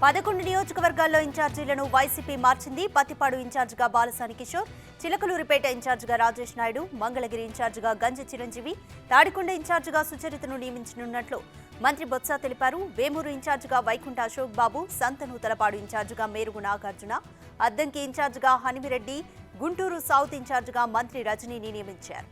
11 నియోజకవర్గాల్లో ఇన్ఛార్జీలను వైసీపీ మార్చింది. పత్తిపాడు ఇన్ఛార్జిగా బాలసాని కిషోర్, చిలకలూరిపేట ఇన్ఛార్జిగా రాజేష్ నాయుడు, మంగళగిరి ఇన్ఛార్జిగా గంజి చిరంజీవి, తాడికొండ ఇన్ఛార్జిగా సుచరితను నియమించనున్నట్లు మంత్రి బొత్స తెలిపారు. వేమూరు ఇన్ఛార్జిగా వైకుంఠ అశోక్ బాబు, సంతనూతలపాడు ఇన్ఛార్జిగా మేరుగు నాగార్జున, అద్దంకి ఇన్ఛార్జిగా హనిమిరెడ్డి, గుంటూరు సౌత్ ఇన్ఛార్జిగా మంత్రి రజనీని నియమించారు.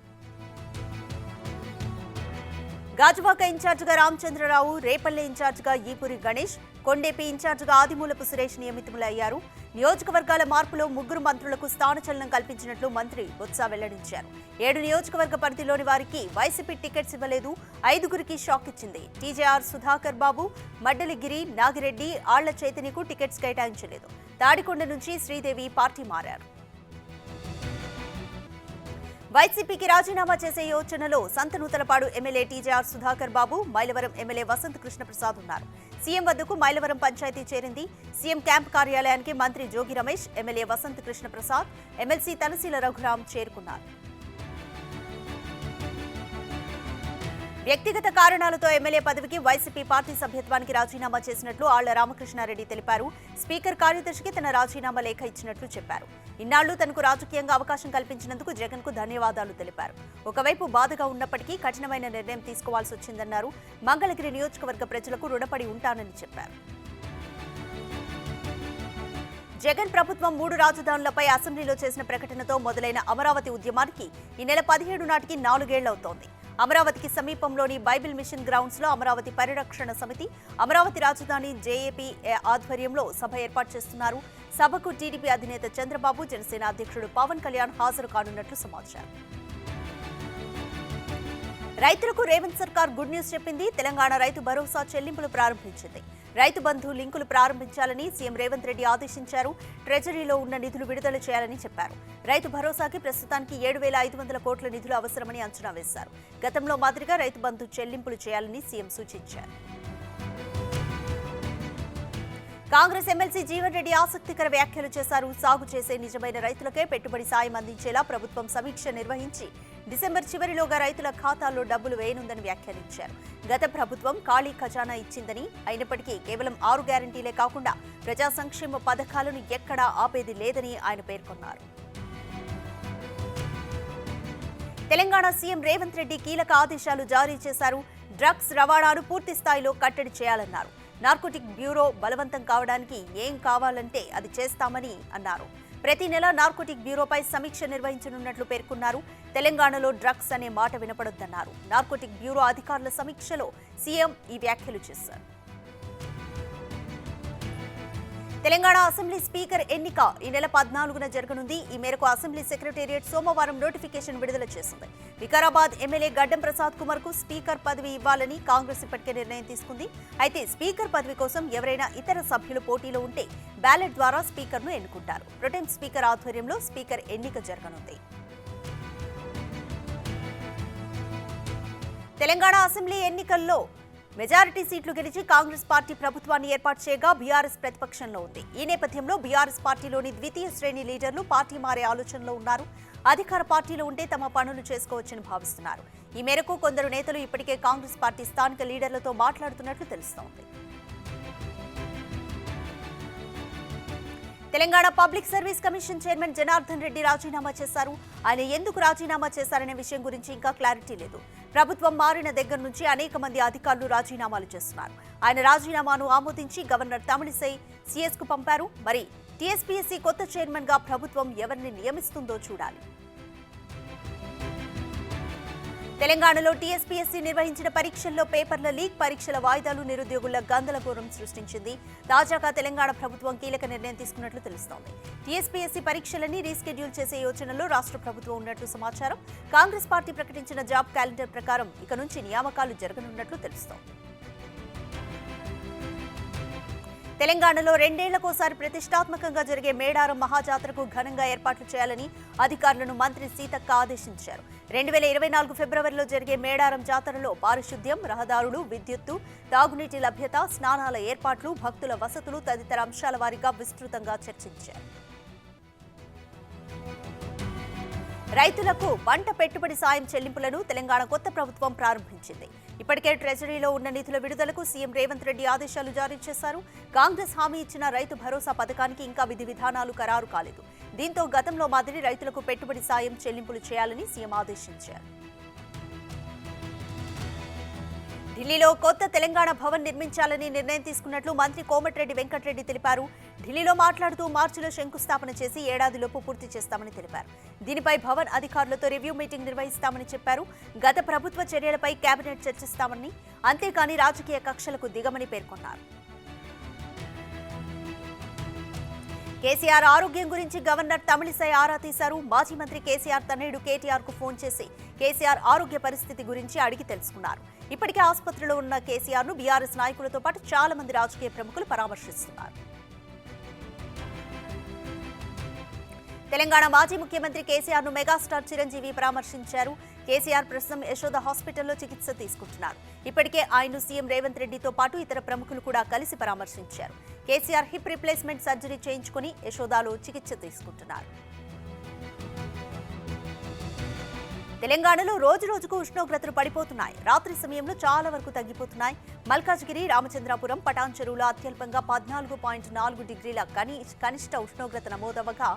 గాజువాక ఇన్ఛార్జిగా రామచంద్రరావు, రేపల్లె ఇన్ఛార్జిగా ఈపూరి గణేష్, కొండేపి ఇన్ఛార్జిగా ఆదిమూలపు సురేష్ నియమితులయ్యారు. నియోజకవర్గాల మార్పులో 3 మంత్రులకు స్థానచలనం కల్పించినట్లు మంత్రి బొత్స వెల్లడించారు. 7 నియోజకవర్గ పరిధిలోని వారికి వైసీపీ టికెట్స్ ఇవ్వలేదు. 5గురికి షాక్ ఇచ్చింది. టీజేఆర్ సుధాకర్ బాబు, మడ్డలిగిరి, నాగిరెడ్డి, ఆళ్ల చైతన్యకు టికెట్స్ కేటాయించలేదు. తాడికొండ నుంచి శ్రీదేవి పార్టీ మారారు. వైసీపీకి రాజీనామా చేసే యోచనలో సంతనూతలపాడు ఎమ్మెల్యే టీజేఆర్ సుధాకర్ బాబు, మైలవరం ఎమ్మెల్యే వసంత్ కృష్ణప్రసాద్ ఉన్నారు. సీఎం వద్దకు మైలవరం పంచాయతీ చేరింది. సీఎం క్యాంప్ కార్యాలయానికి మంత్రి జోగి రమేష్, ఎమ్మెల్యే వసంత్ కృష్ణప్రసాద్, ఎమ్మెల్సీ తలశీల రఘురాం చేరుకున్నారు. వ్యక్తిగత కారణాలతో ఎమ్మెల్యే పదవికి వైసీపీ పార్టీ సభ్యత్వానికి రాజీనామా చేసినట్లు ఆళ్ల రామకృష్ణారెడ్డి తెలిపారు. స్పీకర్ కార్యదర్శికి తన రాజీనామా లేఖ ఇచ్చినట్లు చెప్పారు. ఇన్నాళ్లు తనకు రాజకీయంగా అవకాశం కల్పించినందుకు జగన్కు ధన్యవాదాలు తెలిపారు. ఒకవైపు బాధగా ఉన్నప్పటికీ కఠినమైన నిర్ణయం తీసుకోవాల్సి వచ్చిందన్నారు. మంగళగిరి నియోజకవర్గ ప్రజలకు రుణపడి ఉంటానని చెప్పారు. జగన్ ప్రభుత్వం 3 రాజధానులపై అసెంబ్లీలో చేసిన ప్రకటనతో మొదలైన అమరావతి ఉద్యమానికి ఈ నెల 17 నాటికి 4 ఏళ్లవుతోంది. అమరావతికి సమీపంలోని బైబిల్ మిషన్ గ్రౌండ్స్ లో అమరావతి పరిరక్షణ సమితి, అమరావతి రాజధాని జేఏపీ ఆధ్వర్యంలో సభ ఏర్పాటు చేస్తున్నారు. సభకు టీడీపీ అధినేత చంద్రబాబు, జనసేన అధ్యక్షుడు పవన్ కళ్యాణ్ హాజరు కానున్నట్లు సమాచారం. రైతులకు రేవంత్ సర్కార్ గుడ్ న్యూస్ చెప్పింది. తెలంగాణ రైతు భరోసా చెల్లింపులు ప్రారంభించింది. రైతు బంధు లింకులు ప్రారంభించాలని సీఎం రేవంత్ రెడ్డి ఆదేశించారు. ట్రెజరీలో ఉన్న నిధులు విడుదల చేయాలని చెప్పారు. రైతు భరోసాకి ప్రస్తుతానికి 7,500 కోట్ల నిధులు అవసరమని అంచనా వేశారు. గతంలో మాదిరిగా రైతు బంధు చెల్లింపులు చేయాలని సీఎం సూచించారు. కాంగ్రెస్ ఎమ్మెల్సీ జీవన్ రెడ్డి ఆసక్తికర వ్యాఖ్యలు చేశారు. సాగు చేసే నిజమైన రైతులకే పెట్టుబడి సాయం అందించేలా ప్రభుత్వం సమీక్ష నిర్వహించి డిసెంబర్ చివరిలోగా రైతుల ఖాతాల్లో డబ్బులు వేయనుందని వ్యాఖ్యానించారు. గత ప్రభుత్వం ఖాళీ ఖజానా ఇచ్చిందని, అయినప్పటికీ కేవలం 6 గ్యారంటీలే కాకుండా ప్రజా సంక్షేమ పథకాలను ఎక్కడా ఆపేది లేదని ఆయన పేర్కొన్నారు. తెలంగాణ సీఎం రేవంత్ రెడ్డి కీలక ఆదేశాలు జారీ చేశారు. డ్రగ్స్ రవాణాను పూర్తి స్థాయిలో కట్టడి చేయాలన్నారు. నార్కోటిక్ బ్యూరో బలవంతం కావడానికి ఏం కావాలంటే అది చేస్తామని అన్నారు. ప్రతి నెల నార్కోటిక్ బ్యూరోపై సమీక్ష నిర్వహించనున్నట్లు పేర్కొన్నారు. తెలంగాణలో డ్రగ్స్ అనే మాట వినపడొద్దన్నారు. నార్కోటిక్ బ్యూరో అధికారుల సమీక్షలో సీఎం ఈ వ్యాఖ్యలు చేశారు. తెలంగాణ అసెంబ్లీ స్పీకర్ ఎన్నిక ఈ నెల 14న జరగనుంది. ఈ మేరకు అసెంబ్లీ సెక్రటేరియట్ సోమవారం నోటిఫికేషన్ విడుదల చేసింది. వికారాబాద్ ఎమ్మెల్యే గడ్డం ప్రసాద్ కుమార్ కు స్పీకర్ పదవి ఇవ్వాలని కాంగ్రెస్ ఇప్పటికే నిర్ణయం తీసుకుంది. అయితే స్పీకర్ పదవి కోసం ఎవరైనా ఇతర సభ్యులు పోటీలో ఉంటే బ్యాలెట్ ద్వారా స్పీకర్ను ఎన్నుకుంటారు. ప్రొటెం స్పీకర్ ఆధ్వర్యంలో స్పీకర్ ఎన్నిక జరగనుంది. తెలంగాణ అసెంబ్లీ ఎన్నికల్లో మెజారిటీ సీట్లు గెలిచి కాంగ్రెస్ పార్టీ ప్రభుత్వాన్ని ఏర్పాటు చేయగా బీఆర్ఎస్ ప్రతిపక్షంలో ఉంది. ఈ నేపథ్యంలో బీఆర్ఎస్ పార్టీలోని ద్వితీయ శ్రేణి లీడర్లు పార్టీ మారే ఆలోచనలో ఉన్నారు. అధికార పార్టీలో ఉంటే తమ పనులు చేసుకోవచ్చని భావిస్తున్నారు. ఈ మేరకు కొందరు నేతలు ఇప్పటికే కాంగ్రెస్ పార్టీ స్థానిక లీడర్లతో మాట్లాడుతున్నట్లు తెలుస్తోంది. Telangana public service commission chairman Janardhan Reddy రాజీనామా చేశారు. ఆయన ఎందుకు రాజీనామా చేశారనే విషయం గురించి ఇంకా క్లారిటీ లేదు. ప్రభుత్వం మారిన దగ్గర నుంచి అనేక మంది అధికారులు రాజీనామాలు చేస్తున్నారు. ఆయన రాజీనామాను ఆమోదించి గవర్నర్ తమిళిసై సీఎస్ కు పంపారు. మరి టీఎస్పీఎస్సీ కొత్త చైర్మన్ గా ప్రభుత్వం ఎవరిని నియమిస్తుందో చూడాలి. తెలంగాణలో టీఎస్పీఎస్సీ నిర్వహించిన పరీక్షల్లో పేపర్ల లీక్, పరీక్షల వాయిదాలు నిరుద్యోగుల గందరగోళం సృష్టించింది. తాజాగా తెలంగాణ ప్రభుత్వం కీలక నిర్ణయం తీసుకున్నట్లు తెలుస్తోంది. టీఎస్పీఎస్సీ పరీక్షలన్నీ రీస్కెడ్యూల్ చేసే యోచనలో రాష్ట్ర ప్రభుత్వం ఉన్నట్లు సమాచారం. కాంగ్రెస్ పార్టీ ప్రకటించిన జాబ్ క్యాలెండర్ ప్రకారం ఇక నుంచి నియామకాలు జరగనున్నట్లు తెలుస్తోంది. తెలంగాణలో 2 ఏళ్లకోసారి ప్రతిష్టాత్మకంగా జరిగే మేడారం మహాజాతరకు ఘనంగా ఏర్పాట్లు చేయాలని అధికారులను మంత్రి సీతక్క ఆదేశించారు. 2024 ఫిబ్రవరిలో జరిగే మేడారం జాతరలో పారిశుద్ధ్యం, రహదారులు, విద్యుత్తు, తాగునీటి లభ్యత, స్నానాల ఏర్పాట్లు, భక్తుల వసతులు తదితర అంశాల వారీగా విస్తృతంగా చర్చించారు. రైతులకు పంట పెట్టుబడి సాయం చెల్లింపులను తెలంగాణ కొత్త ప్రభుత్వం ప్రారంభించింది. ఇప్పటికే ట్రెజరీలో ఉన్న నిధుల విడుదలకు సీఎం రేవంత్ రెడ్డి ఆదేశాలు జారీ చేశారు. కాంగ్రెస్ హామీ ఇచ్చిన రైతు భరోసా పథకానికి ఇంకా విధి విధానాలు ఖరారు కాలేదు. దీంతో గతంలో మాదిరి రైతులకు పెట్టుబడి సాయం చెల్లింపులు చేయాలని సీఎం ఆదేశించారు. ఢిల్లీలో కొత్త తెలంగాణ భవన్ నిర్మించాలని నిర్ణయం తీసుకున్నట్లు మంత్రి కోమటిరెడ్డి వెంకటరెడ్డి తెలిపారు. ఢిల్లీలో మాట్లాడుతూ మార్చిలో శంకుస్థాపన చేసి ఏడాదిలోపు పూర్తి చేస్తామని తెలిపారు. దీనిపై భవన్ అధికారులతో రివ్యూ మీటింగ్ నిర్వహిస్తామని చెప్పారు. గత ప్రభుత్వ చర్యలపై కేబినెట్ చర్చిస్తామని, అంతేకాని రాజకీయ కక్షలకు దిగమని పేర్కొన్నారు. కేసీఆర్ ఆరోగ్యం గురించి గవర్నర్ తమిళిసై ఆరా తీశారు. మాజీ మంత్రి కేసీఆర్ తనయుడు కేటీఆర్ కు ఫోన్ చేసి కేసీఆర్ ఆరోగ్య పరిస్థితి గురించి అడిగి తెలుసుకున్నారు. ఇప్పటికే ఆసుపత్రిలో ఉన్న కేసీఆర్ ను బీఆర్ఎస్ నాయకులతో పాటు చాలా మంది రాజకీయ ప్రముఖులు పరామర్శిస్తున్నారు. తెలంగాణ మాజీ ముఖ్యమంత్రి కేసీఆర్ ను మెగాస్టార్ చిరంజీవి పరామర్శించారు. కేసీఆర్ ప్రస్తుతం యశోద హాస్పిటల్లో చికిత్స తీసుకుంటున్నారు. ఇప్పటికే ఆయన్ను సీఎం రేవంత్ రెడ్డితో పాటు ఇతర ప్రముఖులు కూడా కలిసి పరామర్శించారు. కేసీఆర్ హిప్ రీప్లేస్మెంట్ సర్జరీ చేయించుకుని యశోదాలో చికిత్స తీసుకుంటున్నారు. తెలంగాణలో రోజు రోజుకు ఉష్ణోగ్రతలు పడిపోతున్నాయి. రాత్రి సమయంలో చాలా వరకు తగ్గిపోతున్నాయి. మల్కాజ్గిరి, రామచంద్రాపురం, పటాన్ చెరువులో అత్యల్పంగా 14.4 డిగ్రీల కనిష్ట ఉష్ణోగ్రత నమోదవగా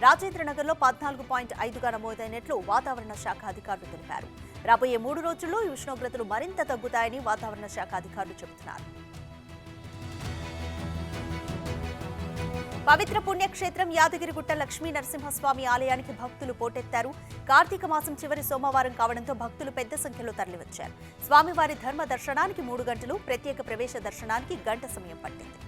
రాజేంద్రనగర్లో 14.5గా నమోదైనట్లు వాతావరణ శాఖ అధికారులు తెలిపారు. రాబోయే 3 రోజుల్లో ఈ ఉష్ణోగ్రతలు మరింత తగ్గుతాయని వాతావరణ శాఖ అధికారులు చెబుతున్నారు. పవిత్ర పుణ్యక్షేత్రం యాదగిరిగుట్ట లక్ష్మీ నరసింహస్వామి ఆలయానికి భక్తులు పోటెత్తారు. కార్తీక మాసం చివరి సోమవారం కావడంతో భక్తులు పెద్ద సంఖ్యలో తరలివచ్చారు. స్వామివారి ధర్మ దర్శనానికి 3 గంటలు, ప్రత్యేక ప్రవేశ దర్శనానికి గంట సమయం పట్టింది.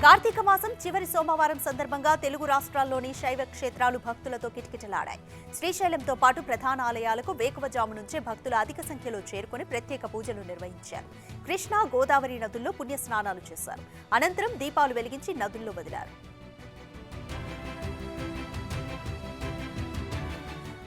కార్తీక మాసం చివరి సోమవారం సందర్భంగా తెలుగు రాష్ట్రాల్లోని శైవ క్షేత్రాలు భక్తులతో కిటకిటలాడాయి. శ్రీశైలంతో పాటు ప్రధాన ఆలయాలకు వేకువజాము నుంచే భక్తులు అధిక సంఖ్యలో చేరుకుని ప్రత్యేక పూజలు నిర్వహించారు. కృష్ణా, గోదావరి నదుల్లో పుణ్యస్నానాలు చేశారు. అనంతరం దీపాలు వెలిగించి నదుల్లో వదిలారు.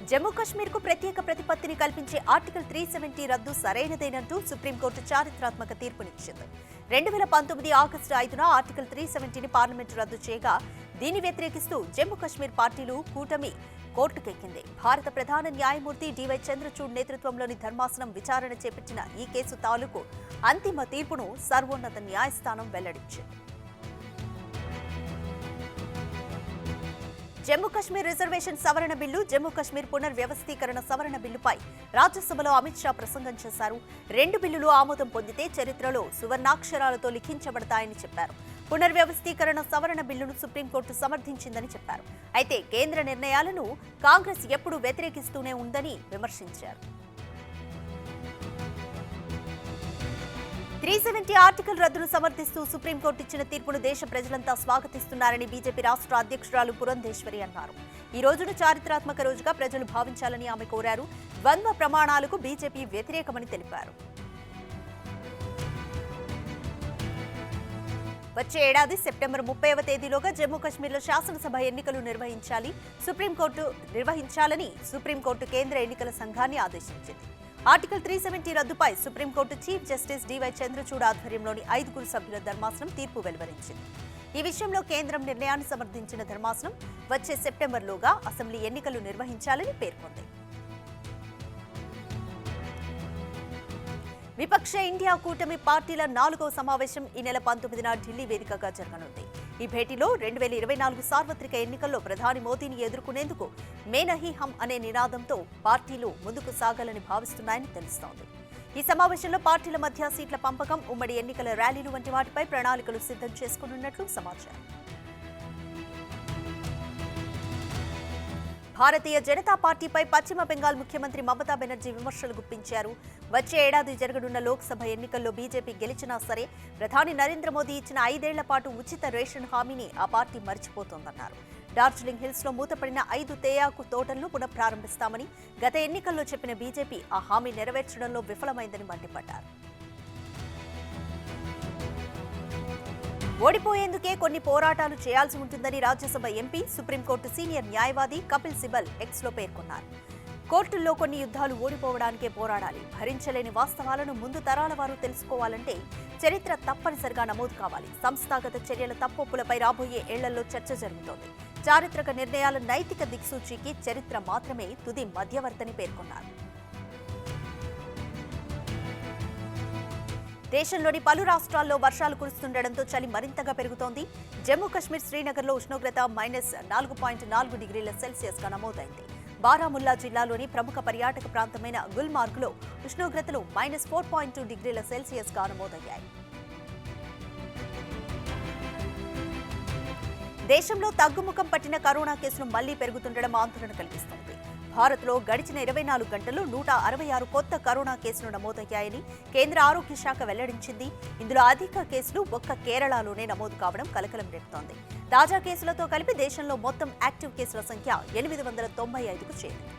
జమ్మూ కశ్మీర్ కు ప్రత్యేక ప్రతిపత్తిని కల్పించే ఆర్టికల్ 370 రద్దు సరైనదేనంటూ సుప్రీంకోర్టు చారిత్రాత్మక తీర్పునిచ్చింది. 2019 ఆగస్టు 5న ఆర్టికల్ 370ని పార్లమెంటు రద్దు చేయగా దీన్ని వ్యతిరేకిస్తూ జమ్మూ కశ్మీర్ పార్టీలు కూటమి కోర్టుకెక్కింది. భారత ప్రధాన న్యాయమూర్తి డివై చంద్రచూడ్ నేతృత్వంలోని ధర్మాసనం విచారణ చేపట్టిన ఈ కేసు తాలూకు అంతిమ తీర్పును సర్వోన్నత న్యాయస్థానం వెల్లడించింది. జమ్మూ కశ్మీర్ రిజర్వేషన్ సవరణ బిల్లు, జమ్మూ కశ్మీర్ పునర్వ్యవస్థీకరణ సవరణ బిల్లుపై రాజ్యసభలో అమిత్ షా ప్రసంగం చేశారు. 2 బిల్లులు ఆమోదం పొందితే చరిత్రలో సువర్ణాక్షరాలతో లిఖించబడతాయని చెప్పారు. పునర్వ్యవస్థీకరణ సవరణ బిల్లును సుప్రీంకోర్టు సమర్థించిందని చెప్పారు. అయితే కేంద్ర నిర్ణయాలను కాంగ్రెస్ ఎప్పుడూ వ్యతిరేకిస్తూనే ఉందని విమర్శించారు. 370 ఆర్టికల్ రద్దును సమర్థిస్తూ సుప్రీంకోర్టు ఇచ్చిన తీర్పును దేశ ప్రజలంతా స్వాగతిస్తున్నారని బీజేపీ రాష్ట్ర అధ్యక్షురాలు పురంధేశ్వరి అన్నారు. ఈ రోజును చారిత్రాత్మక రోజుగా ప్రజలు భావించాలని ఆమె కోరారు. ద్వంద్వ ప్రమాణాలకు బీజేపీ వ్యతిరేకమని తెలిపారు. వచ్చే ఏడాది సెప్టెంబర్ 30వ తేదీలోగా జమ్మూ కశ్మీర్లో శాసనసభ ఎన్నికలు నిర్వహించాలని సుప్రీంకోర్టు కేంద్ర ఎన్నికల సంఘాన్ని ఆదేశించింది. ఆర్టికల్ 370 రద్దుపై supreme court chief justice DY Chandrachud ఆధ్వర్యంలోని 5 సభ్యుల ధర్మాసనం తీర్పు వెలువరించింది. ఈ విషయంలో కేంద్రం నిర్ణయాన్ని సమర్థించిన ధర్మాసనం వచ్చే సెప్టెంబర్లోగా అసెంబ్లీ ఎన్నికలు నిర్వహించాలని పేర్కొంది. విపక్ష ఇండియా కూటమి పార్టీల 4వ సమావేశం ఈ నెల 19న ఢిల్లీ వేదికగా జరగనుంది. ఈ భేటీలో 2024 సార్వత్రిక ఎన్నికల్లో ప్రధాని మోదీని ఎదుర్కొనేందుకు మే నహీ హమ్ అనే నినాదంతో పార్టీలు ముందుకు సాగాలని భావిస్తున్నాయని తెలుస్తోంది. ఈ సమావేశంలో పార్టీల మధ్య సీట్ల పంపకం, ఉమ్మడి ఎన్నికల ర్యాలీలు వంటి వాటిపై ప్రణాళికలు సిద్ధం చేసుకున్నట్లు సమాచారం. భారతీయ జనతా పార్టీపై పశ్చిమ బెంగాల్ ముఖ్యమంత్రి మమతా బెనర్జీ విమర్శలు గుప్పించారు. వచ్చే ఏడాది జరగనున్న లోక్సభ ఎన్నికల్లో బీజేపీ గెలిచినా సరే ప్రధాని నరేంద్ర మోదీ ఇచ్చిన 5 ఏళ్ల పాటు ఉచిత రేషన్ హామీని ఆ పార్టీ మర్చిపోతోందన్నారు. డార్జిలింగ్ హిల్స్ లో మూతపడిన 5 తేయాకు తోటలను పునఃప్రారంభిస్తామని గత ఎన్నికల్లో చెప్పిన బీజేపీ ఆ హామీ నెరవేర్చడంలో విఫలమైందని మండిపడ్డారు. ఓడిపోయేందుకే కొన్ని పోరాటాలు చేయాల్సి ఉంటుందని రాజ్యసభ ఎంపీ, సుప్రీంకోర్టు సీనియర్ న్యాయవాది కపిల్ సిబల్ ఎక్స్లో పేర్కొన్నారు. కోర్టుల్లో కొన్ని యుద్ధాలు ఓడిపోవడానికే పోరాడాలి. భరించలేని వాస్తవాలను ముందు తరాల వారు తెలుసుకోవాలంటే చరిత్ర తప్పనిసరిగా నమోదు కావాలి. సంస్థాగత చర్యల తప్పొప్పులపై రాబోయే ఏళ్లలో చర్చ జరుగుతోంది. చారిత్రక నిర్ణయాల నైతిక దిక్సూచికి చరిత్ర మాత్రమే తుది మధ్యవర్తిని పేర్కొన్నారు. దేశంలోని పలు రాష్ట్రాల్లో వర్షాలు కురుస్తుండటంతో చలి మరింతగా పెరుగుతోంది. జమ్మూ కశ్మీర్ శ్రీనగర్లో ఉష్ణోగ్రత -4.4 డిగ్రీల సెల్సియస్గా నమోదైంది. బారాముల్లా జిల్లాలోని ప్రముఖ పర్యాటక ప్రాంతమైన గుల్మార్గ్లో ఉష్ణోగ్రతలు -4.2 డిగ్రీల సెల్సియస్గా నమోదయ్యాయి. దేశంలో తగ్గుముఖం పట్టిన కరోనా కేసులు మళ్లీ పెరుగుతుండడం ఆందోళన కలిగిస్తోంది. భారత్లో గడిచిన 24 గంటల్లో 166 కొత్త కరోనా కేసులు నమోదయ్యాయని కేంద్ర ఆరోగ్య శాఖ వెల్లడించింది. ఇందులో అధిక కేసులు ఒక్క కేరళలోనే నమోదు కావడం కలకలం రేపుతోంది. తాజా కేసులతో కలిపి దేశంలో మొత్తం యాక్టివ్ కేసుల సంఖ్య 895కు చేరింది.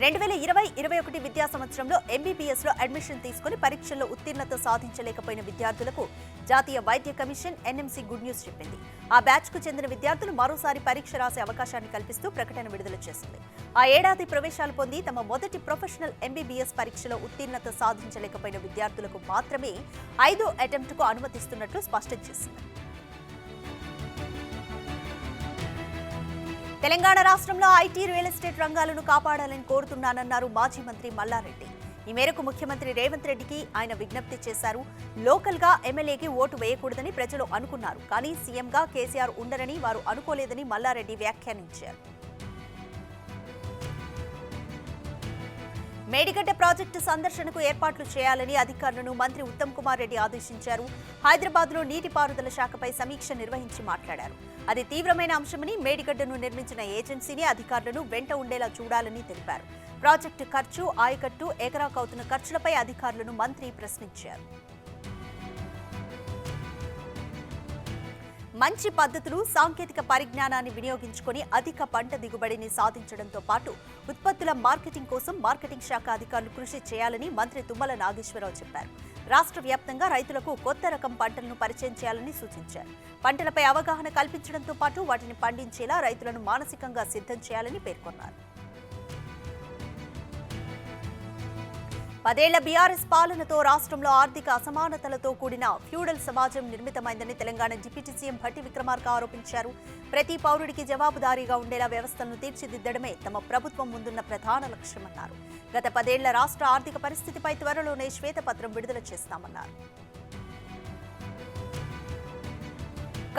2020-21 విద్యా సంవత్సరంలో ఎంబీబీఎస్లో అడ్మిషన్ తీసుకుని పరీక్షల్లో ఉత్తీర్ణత సాధించలేకపోయిన విద్యార్థులకు జాతీయ వైద్య కమిషన్ ఎన్ఎంసీ గుడ్ న్యూస్ చెప్పింది. ఆ బ్యాచ్కు చెందిన విద్యార్థులు మరోసారి పరీక్ష రాసే అవకాశాన్ని కల్పిస్తూ ప్రకటన విడుదల చేసింది. ఆ ఏడాది ప్రవేశాలు పొంది తమ మొదటి ప్రొఫెషనల్ ఎంబీబీఎస్ పరీక్షలో ఉత్తీర్ణత సాధించలేకపోయిన విద్యార్థులకు మాత్రమే 5వ అటెంప్ట్కు అనుమతిస్తున్నట్లు స్పష్టం చేసింది. తెలంగాణ రాష్ట్రంలో ఐటీ, రియల్ ఎస్టేట్ రంగాలను కాపాడాలని కోరుతున్నానన్నారు మాజీ మంత్రి మల్లారెడ్డి. ఈ మేరకు ముఖ్యమంత్రి రేవంత్ రెడ్డికి ఆయన విజ్ఞప్తి చేశారు. లోకల్గా ఎమ్మెల్యేకి ఓటు వేయకూడదని ప్రజలు అనుకున్నారు, కానీ సీఎంగా కేసీఆర్ ఉండరని వారు అనుకోలేదని మల్లారెడ్డి వ్యాఖ్యానించారు. మేడిగడ్డ ప్రాజెక్టు సందర్శనకు ఏర్పాట్లు చేయాలని అధికారులను మంత్రి ఉత్తమ్ కుమార్ రెడ్డి ఆదేశించారు. హైదరాబాద్లో నీటిపారుదల శాఖపై సమీక్ష నిర్వహించి మాట్లాడారు. అది తీవ్రమైన అంశమని, మేడిగడ్డను నిర్మించిన ఏజెన్సీని అధికారులను వెంట ఉండేలా చూడాలని తెలిపారు. ప్రాజెక్టు ఖర్చు, ఆయకట్టు, ఎకరాకు అవుతున్న ఖర్చులపై అధికారులను మంత్రి ప్రశ్నించారు. మంచి పద్ధతులు, సాంకేతిక పరిజ్ఞానాన్ని వినియోగించుకొని అధిక పంట దిగుబడిని సాధించడంతో పాటు ఉత్పత్తుల మార్కెటింగ్ కోసం మార్కెటింగ్ శాఖ అధికారులు కృషి చేయాలని మంత్రి తుమ్మల నాగేశ్వరరావు చెప్పారు. రాష్ట్ర వ్యాప్తంగా రైతులకు కొత్త రకం పంటలను పరిచయం చేయాలని సూచించారు. పంటలపై అవగాహన కల్పించడంతో పాటు వాటిని పండించేలా రైతులను మానసికంగా సిద్ధం చేయాలని పేర్కొన్నారు. 10 ఏళ్ల బీఆర్ఎస్ పాలనతో రాష్ట్రంలో ఆర్థిక అసమానతలతో కూడిన ఫ్యూడల్ సమాజం నిర్మితమైందని తెలంగాణ డిప్యూటీ సీఎం భట్టి విక్రమార్క ఆరోపించారు. ప్రతి పౌరుడికి జవాబుదారీగా ఉండేలా వ్యవస్థలను తీర్చిదిద్దడమే తమ ప్రభుత్వం ముందున్న ప్రధాన లక్ష్యమన్నారు. గత 10 ఏళ్ల రాష్ట్ర ఆర్థిక పరిస్థితిపై త్వరలోనే శ్వేతపత్రం విడుదల చేస్తామన్నారు.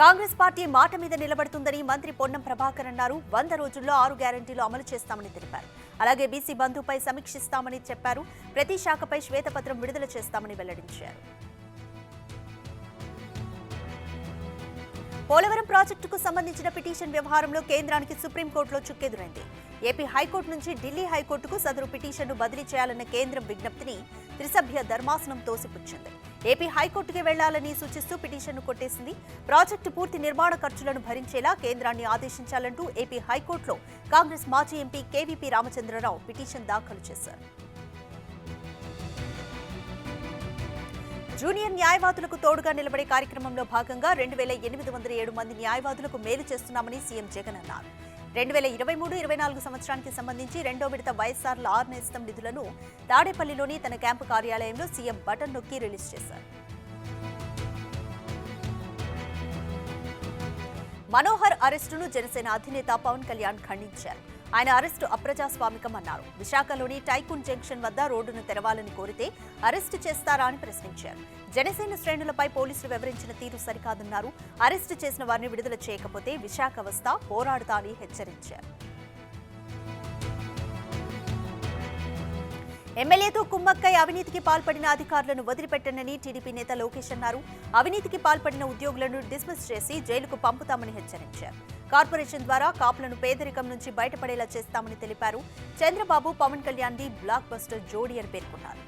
కాంగ్రెస్ పార్టీ మాట మీద నిలబడుతుందని మంత్రి పొన్నం ప్రభాకర్ అన్నారు. 100 రోజుల్లో 6 గ్యారంటీలు అమలు చేస్తామని తెలిపారు. అలాగే బీసీ బంధుపై సమీక్షిస్తామని చెప్పారు. ప్రతి శాఖపై శ్వేతపత్రం విడుదల చేస్తామని వెల్లడించారు. పోలవరం ప్రాజెక్టుకు సంబంధించిన పిటిషన్ వ్యవహారంలో కేంద్రానికి సుప్రీంకోర్టులో చుక్కెదురైంది. ఏపీ హైకోర్టు నుంచి ఢిల్లీ హైకోర్టుకు సదరు పిటిషన్ను బదిలీ చేయాలన్న కేంద్రం విజ్ఞప్తిని త్రిసభ్య ధర్మాసనం తోసిపుచ్చింది. ఏపీ హైకోర్టుకి వెళ్లాలని సూచిస్తూ పిటిషన్ను కొట్టేసింది. ప్రాజెక్టు పూర్తి నిర్మాణ ఖర్చులను భరించేలా కేంద్రాన్ని ఆదేశించాలంటూ ఏపీ హైకోర్టులో కాంగ్రెస్ మాజీ ఎంపీ కేవీపీ రామచంద్రరావు పిటిషన్ దాఖలు చేశారు. జూనియర్ న్యాయవాదులకు తోడుగా నిలబడే కార్యక్రమంలో భాగంగా 2807 మంది న్యాయవాదులకు మేలు చేస్తున్నామని సీఎం జగన్ అన్నారు. 2023-24 సంవత్సరానికి సంబంధించి 2వ విడత వైఎస్ఆర్ ఆర్ నేస్తం నిధులను తాడేపల్లిలోని తన క్యాంపు కార్యాలయంలో సీఎం బటన్ నొక్కి రిలీజ్ చేశారు. మనోహర్ అరెస్టును జనసేన అధినేత పవన్ కళ్యాణ్ ఖండించారు. ఆయన అరెస్టు అప్రజాస్వామికమన్నారు. విశాఖలోని టైకూన్ జంక్షన్ వద్ద రోడ్డును తెరవాలని కోరితే అరెస్టు చేస్తారా అని ప్రశ్నించారు. జనసేన శ్రేణులపై పోలీసులు వివరించిన తీరు సరికాదన్నారు. అరెస్టు చేసిన వారిని విడుదల చేయకపోతే విశాఖ వస్తా, పోరాడుతా అని హెచ్చరించారు. ఎమ్మెల్యేతో కుమ్మక్కై అవినీతికి పాల్పడిన అధికారులను వదిలిపెట్టనని టీడీపీ నేత లోకేష్ అన్నారు. అవినీతికి పాల్పడిన ఉద్యోగులను డిస్మిస్ చేసి జైలుకు పంపుతామని హెచ్చరించారు. కార్పొరేషన్ ద్వారా కాపులను పేదరికం నుంచి బయటపడేలా చేస్తామని తెలిపారు. Chandrababu, Pawan Kalyan the blockbuster జోడీ అని పేర్కొన్నారు.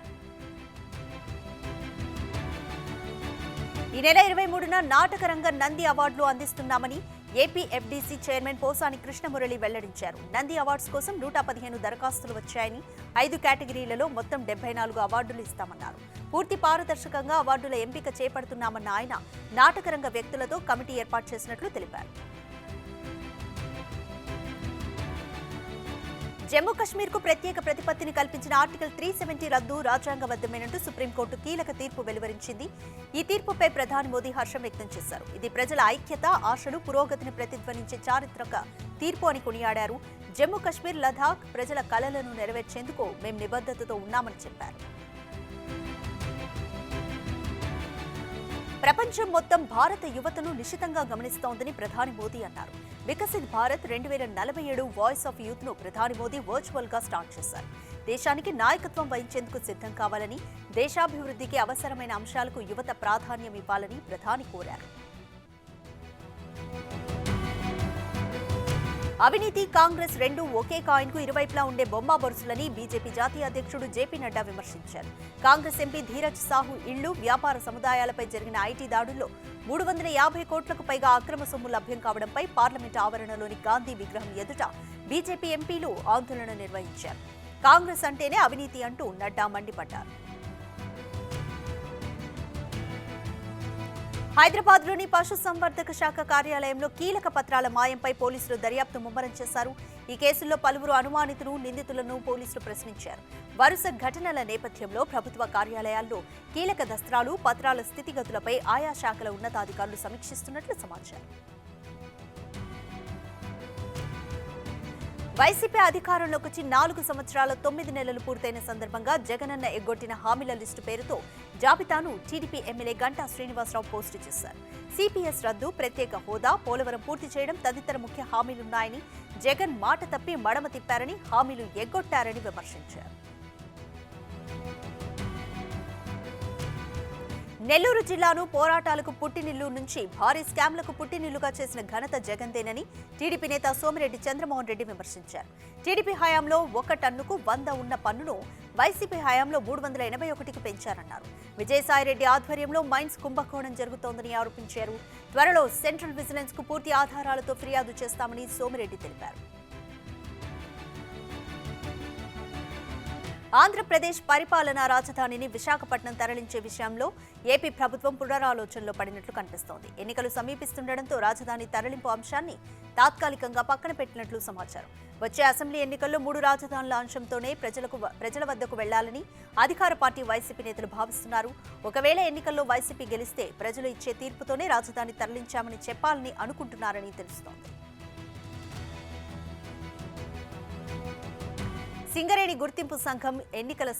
ఈ నెల 23న నాటకరంగ నంది అవార్డులు అందిస్తున్నామని AP FDC chairman Posani Krishnamurali వెల్లడించారు. నంది అవార్డ్స్ కోసం 115 దరఖాస్తులు వచ్చాయని 5 కేటగిరీలలో మొత్తం 74 అవార్డులు ఇస్తామన్నారు. పూర్తి పారదర్శకంగా అవార్డుల ఎంపిక చేపడుతున్నామన్న ఆయన నాటకరంగ వ్యక్తులతో కమిటీ ఏర్పాటు చేసినట్లు తెలిపారు. జమ్మూ కశ్మీర్ కు ప్రత్యేక ప్రతిపత్తిని కల్పించిన ఆర్టికల్ 370 రద్దు రాజ్యాంగబద్ధమేనంటూ సుప్రీంకోర్టు కీలక తీర్పు వెలువరించింది. ఈ తీర్పుపై ప్రధాని మోదీ హర్షం వ్యక్తం చేశారు. ఇది ప్రజల ఐక్యత, ఆశలు, పురోగతిని ప్రతిధ్వనించే చారిత్రక తీర్పు అని కొనియాడారు. జమ్మూ కశ్మీర్, లదాఖ్ ప్రజల కలలను నెరవేర్చేందుకు మేం నిబద్ధతతో ఉన్నామని చెప్పారు. ప్రపంచం మొత్తం భారత యువతను నిశితంగా గమనిస్తోందని ప్రధాని మోదీ అన్నారు. Viksit Bharat 2047 voice of youth ను ప్రధాని మోదీ వర్చువల్ గా స్టార్ట్ చేశారు. దేశానికి నాయకత్వం వహించేందుకు సిద్ధం కావాలని, దేశాభివృద్ధికి అవసరమైన అంశాలకు యువత ప్రాధాన్యం ఇవ్వాలని ప్రధాని కోరారు. అవినీతి, కాంగ్రెస్ రెండు ఒకే కాయిన్ కు ఇరువైపులా ఉండే బొమ్మ బొరుసులని బీజేపీ జాతీయ అధ్యక్షుడు జేపీ నడ్డా విమర్శించారు. కాంగ్రెస్ ఎంపీ ధీరజ్ సాహు ఇళ్లు, వ్యాపార సముదాయాలపై జరిగిన ఐటీ దాడుల్లో 350 కోట్లకు పైగా అక్రమ సొమ్ము లభ్యం కావడంపై పార్లమెంట్ ఆవరణలోని గాంధీ విగ్రహం ఎదుట బీజేపీ ఎంపీలు ఆందోళన నిర్వహించారు. కాంగ్రెస్ అంటేనే అవినీతి అంటూ నడ్డా మండిపడ్డారు. హైదరాబాద్లోని పశుసంవర్ధక శాఖ కార్యాలయంలో కీలక పత్రాల మాయంపై పోలీసులు దర్యాప్తు ముమ్మరం చేశారు. ఈ కేసుల్లో పలువురు అనుమానితులు, నిందితులను పోలీసులు ప్రశ్నించారు. వరుస ఘటనల నేపథ్యంలో ప్రభుత్వ కార్యాలయాల్లో కీలక దస్త్రాలు, పత్రాల స్థితిగతులపై ఆయా శాఖల ఉన్నతాధికారులు సమీక్షిస్తున్నట్లు సమాచారం. వైసీపీ అధికారంలోకి వచ్చి 4 సంవత్సరాల 9 నెలలు పూర్తయిన సందర్భంగా జగనన్న ఎగ్గొట్టిన హామీల లిస్టు పేరుతో జాబితాను TDP MLA Ganta Srinivasarao post చేశారు. సిపిఎస్ రద్దు, ప్రత్యేక హోదా, పోలవరం పూర్తి చేయడం తదితర ముఖ్య హామీలున్నాయని, జగన్ మాట తప్పి మడమ తిప్పారని, హామీలు ఎగ్గొట్టారని విమర్శించారు. నెల్లూరు జిల్లాను పోరాటాలకు పుట్టినిల్లు నుంచి భారీ స్కామ్లకు పుట్టినిల్లుగా చేసిన ఘనత జగన్దేనని టీడీపీ నేత సోమిరెడ్డి చంద్రమోహన్ రెడ్డి విమర్శించారు. టీడీపీ హయాంలో 1 టన్నుకు 100 ఉన్న పన్నును వైసీపీ హయాంలో 381కి పెంచారన్నారు. విజయసాయిరెడ్డి ఆధ్వర్యంలో మైన్స్ కుంభకోణం జరుగుతోందని ఆరోపించారు. త్వరలో సెంట్రల్ విజిలెన్స్ కు పూర్తి ఆధారాలతో ఫిర్యాదు చేస్తామని సోమిరెడ్డి తెలిపారు. ఆంధ్రప్రదేశ్ పరిపాలనా రాజధానిని విశాఖపట్నం తరలించే విషయంలో ఏపీ ప్రభుత్వం పునరాలోచనలో పడినట్లు కనిపిస్తోంది. ఎన్నికలు సమీపిస్తుండటంతో రాజధాని తరలింపు అంశాన్ని తాత్కాలికంగా పక్కన పెట్టినట్లు సమాచారం. వచ్చే అసెంబ్లీ ఎన్నికల్లో 3 రాజధానుల అంశంతోనే ప్రజల వద్దకు వెళ్లాలని అధికార పార్టీ వైసీపీ నేతలు భావిస్తున్నారు. ఒకవేళ ఎన్నికల్లో వైసీపీ గెలిస్తే ప్రజలు ఇచ్చే తీర్పుతోనే రాజధాని తరలించామని చెప్పాలని అనుకుంటున్నారని తెలుస్తోంది. సింగరేణి గుర్తింపు సంఘం ఎన్నికల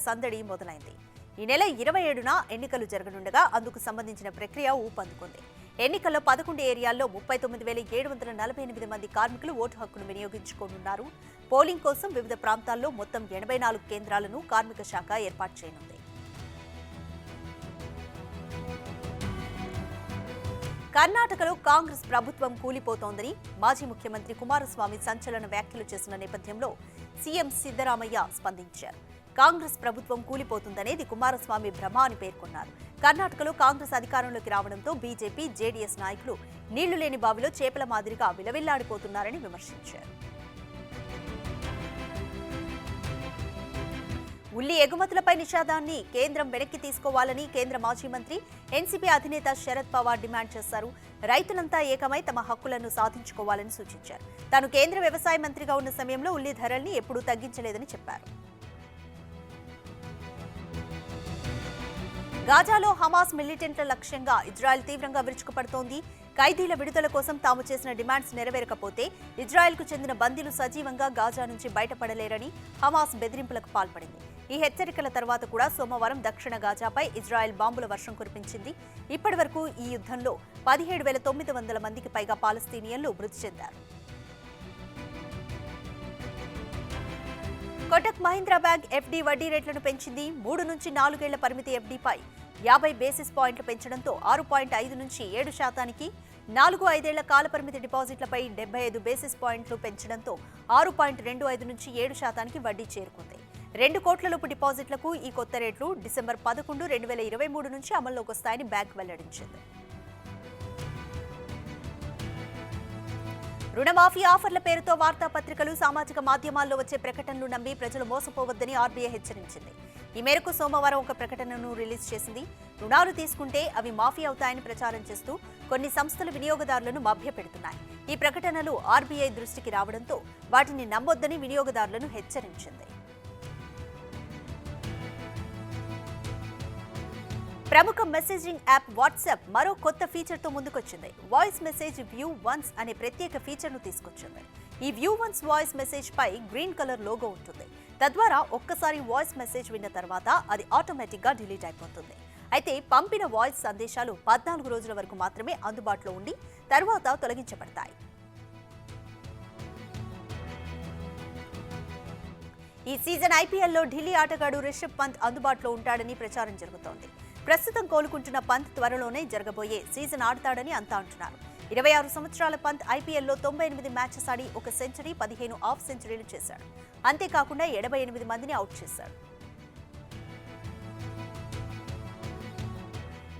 సందడి మొదలైంది. ఈ నెల 27న ఎన్నికలు జరగనుండగా అందుకు సంబంధించిన ప్రక్రియ ఊపందుకుంది. ఎన్నికల్లో 11 ఏరియాల్లో 39,748 మంది కార్మికులు ఓటు హక్కును వినియోగించుకోనున్నారు. పోలింగ్ కోసం వివిధ ప్రాంతాల్లో మొత్తం 84 కేంద్రాలను కార్మిక శాఖ ఏర్పాటు చేయనుంది. కర్ణాటకలో కాంగ్రెస్ ప్రభుత్వం కూలిపోతోందని మాజీ ముఖ్యమంత్రి కుమారస్వామి సంచలన వ్యాఖ్యలు చేసిన నేపథ్యంలో సీఎం సిద్ధరామయ్య స్పందించారు. కాంగ్రెస్ ప్రభుత్వం కూలిపోతుందనేది కుమారస్వామి భ్రమ అని పేర్కొన్నారు. కర్ణాటకలో కాంగ్రెస్ అధికారంలోకి రావడంతో బీజేపీ, జేడీఎస్ నాయకులు నీళ్లు లేని బావిలో చేపల మాదిరిగా విలవిల్లాడిపోతున్నారని విమర్శించారు. ఉల్లి ఎగుమతులపై నిషేధాన్ని కేంద్రం వెనక్కి తీసుకోవాలని కేంద్ర మాజీ మంత్రి, ఎన్సీపీ అధినేత శరద్ పవార్ డిమాండ్ చేశారు. రైతులంతా ఏకమై తమ హక్కులను సాధించుకోవాలని సూచించారు. తాను కేంద్ర వ్యవసాయ మంత్రిగా ఉన్న సమయంలో ఉల్లి ధరల్ని ఎప్పుడూ తగ్గించలేదని చెప్పారు. గాజాలో హమాస్ మిలిటెంట్ల లక్ష్యంగా ఇజ్రాయెల్ తీవ్రంగా విరుచుకుపడుతోంది. ఖైదీల విడుదల కోసం తాము చేసిన డిమాండ్స్ నెరవేరకపోతే ఇజ్రాయెల్కు చెందిన బందీలు సజీవంగా గాజా నుంచి బయటపడలేరని హమాస్ బెదిరింపులకు పాల్పడింది. ఈ హెచ్చరికల తర్వాత కూడా సోమవారం దక్షిణ గాజాపై ఇజ్రాయెల్ బాంబుల వర్షం కురిపించింది. ఇప్పటి వరకు ఈ యుద్ధంలో 17,900 మందికి పైగా పాలస్తీనియన్లు మృతి చెందారు. కోటక్ మహీంద్రా బ్యాంక్ ఎఫ్డీ వడ్డీ రేట్లను పెంచింది. 3 నుంచి 4 ఏళ్ల పరిమితి ఎఫ్డీపై 50 బేసిస్ పాయింట్లు పెంచడంతో 6.5 నుంచి 7%కి, 4-5 ఏళ్ల కాలపరిమితి డిపాజిట్లపై 75 బేసిస్ పాయింట్లు పెంచడంతో 6.25 నుంచి 7%కి వడ్డీ చేరుకుంది. 2 కోట్లలోపు డిపాజిట్లకు ఈ కొత్త రేట్లు డిసెంబర్ 11, 2023 నుంచి అమల్లోకి వస్తాయని బ్యాంక్ వెల్లడించింది. రుణమాఫీ ఆఫర్ల పేరుతో వార్తాపత్రికలు, సామాజిక మాధ్యమాల్లో వచ్చే ప్రకటనలు నమ్మి ప్రజలు మోసపోవద్దని ఆర్బీఐ హెచ్చరించింది. ఈ మేరకు సోమవారం ఒక ప్రకటనను రిలీజ్ చేసింది. రుణాలు తీసుకుంటే అవి మాఫీ అవుతాయని ప్రచారం చేస్తూ కొన్ని సంస్థలు వినియోగదారులను మభ్యపెడుతున్నాయి. ఈ ప్రకటనలు ఆర్బీఐ దృష్టికి రావడంతో వాటిని నమ్మొద్దని వినియోగదారులను హెచ్చరించింది. ప్రముఖ మెసేజింగ్ యాప్ వాట్సాప్ మరో కొత్త ఫీచర్తో ముందుకొచ్చింది. వాయిస్ మెసేజ్ వ్యూ వన్స్ అనే ప్రత్యేక ఫీచర్ను తీసుకొచ్చింది. ఈ వ్యూ వన్స్ వాయిస్ మెసేజ్ పై గ్రీన్ కలర్ లోగో ఉంటుంది. తద్వారా ఒక్కసారి వాయిస్ మెసేజ్ విన్న తర్వాత అది ఆటోమేటిక్గా డిలీట్ అయిపోతుంది. అయితే పంపిన వాయిస్ సందేశాలు 14 రోజుల వరకు మాత్రమే అందుబాటులో ఉండి తర్వాత తొలగించబడతాయి. ఈ సీజన్ ఐపీఎల్లో ఢిల్లీ ఆటగాడు రిషబ్ పంత్ అందుబాటులో ఉంటాడని ప్రచారం జరుగుతోంది. ప్రస్తుతం కోలుకుంటున్న పంత్ త్వరలోనే జరగబోయే సీజన్ ఆడతాడని అంతా అంటున్నారు. 26 సంవత్సరాల పంత్ ఐపీఎల్లో 98 మ్యాచెస్ ఆడి 1 సెంచరీ, 15 హాఫ్ సెంచరీలు చేశాడు. అంతేకాకుండా 88 మందిని అవుట్ చేశాడు.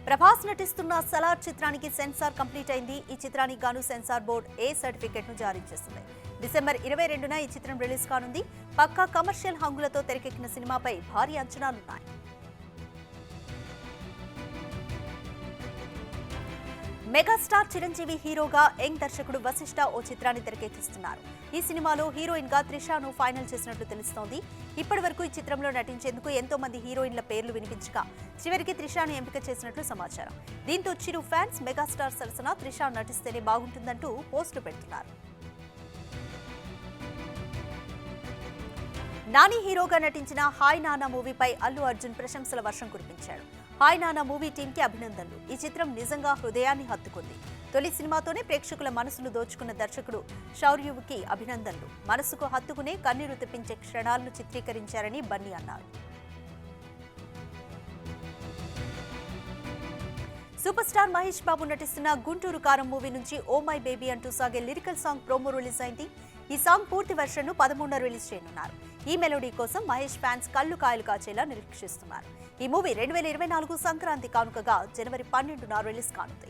ప్రభాస్ నటిస్తున్న సలార్ చిత్రానికి సెన్సార్ కంప్లీట్ అయింది. ఈ చిత్రానికి గాను సెన్సార్ బోర్డు ఏ సర్టిఫికెట్ ను జారీ చేసింది. డిసెంబర్ 22న ఈ చిత్రం రిలీజ్ కానుంది. పక్కా కమర్షియల్ హంగులతో తెరకెక్కిన సినిమాపై భారీ అంచనాలున్నాయి. మెగాస్టార్ చిరంజీవి హీరోగా యంగ్ దర్శకుడు వశిష్ఠ ఓ చిత్రాన్ని తెరకెక్కిస్తున్నారు. ఈ సినిమాలో హీరోయిన్ గా త్రిషాను ఫైనల్ చేసినట్లు తెలుస్తోంది. ఇప్పటి వరకు ఈ చిత్రంలో నటించేందుకు ఎంతో మంది హీరోయిన్ల పేర్లు వినిపించగా చివరికి త్రిషాను ఎంపిక చేసినట్లు సమాచారం. దీంతో చిరు ఫ్యాన్స్ మెగాస్టార్ సరసన త్రిషా నటిస్తేనే బాగుంటుందంటూ పోస్టులు పెడుతున్నారు. నాని హీరోగా నటించిన హాయ్ నానా మూవీపై అల్లు అర్జున్ ప్రశంసల వర్షం కురిపించాడు. హాయ్ నానా మూవీ టీంకి అభినందనలు. ఈ చిత్రం నిజంగా హృదయాన్ని హత్తుకుంది. తొలి సినిమాతోనే ప్రేక్షకుల మనసును దోచుకున్న దర్శకుడు శౌర్యువుకి అభినందనలు. మనసుకు హత్తుకునే కన్నీరు తెప్పించే క్షణాలను చిత్రీకరించారని బన్నీ అన్నారు. సూపర్ స్టార్ మహేష్ బాబు నటిస్తున్న గుంటూరు కారం మూవీ నుంచి ఓ మై బేబీ అంటూ సాగే లిరికల్ సాంగ్ ప్రోమో రిలీజ్ అయింది. ఈ సాంగ్ పూర్తి వెర్షన్ను 13న రిలీజ్ చేయనున్నారు. ఈ మెలోడీ కోసం మహేష్ ఫ్యాన్స్ కళ్ళు కాయలు కాచేలా నిరీక్షిస్తున్నారు. ఈ మూవీ 2024 సంక్రాంతి కానుకగా జనవరి 12న రిలీజ్ కానుంది.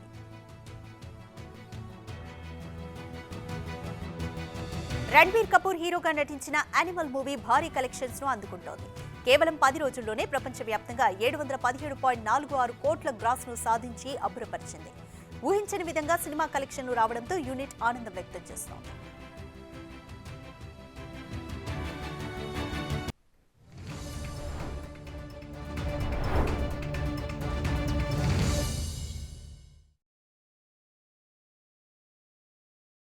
రణ్బీర్ కపూర్ హీరోగా నటించిన యానిమల్ మూవీ భారీ కలెక్షన్స్ ను అందుకుంటోంది. కేవలం 10 రోజుల్లోనే ప్రపంచవ్యాప్తంగా 717.46 కోట్ల గ్రాస్ ను సాధించి అబ్బురపరిచింది. ఊహించని విధంగా సినిమా కలెక్షన్లు రావడంతో యూనిట్ ఆనందం వ్యక్తం చేస్తోంది.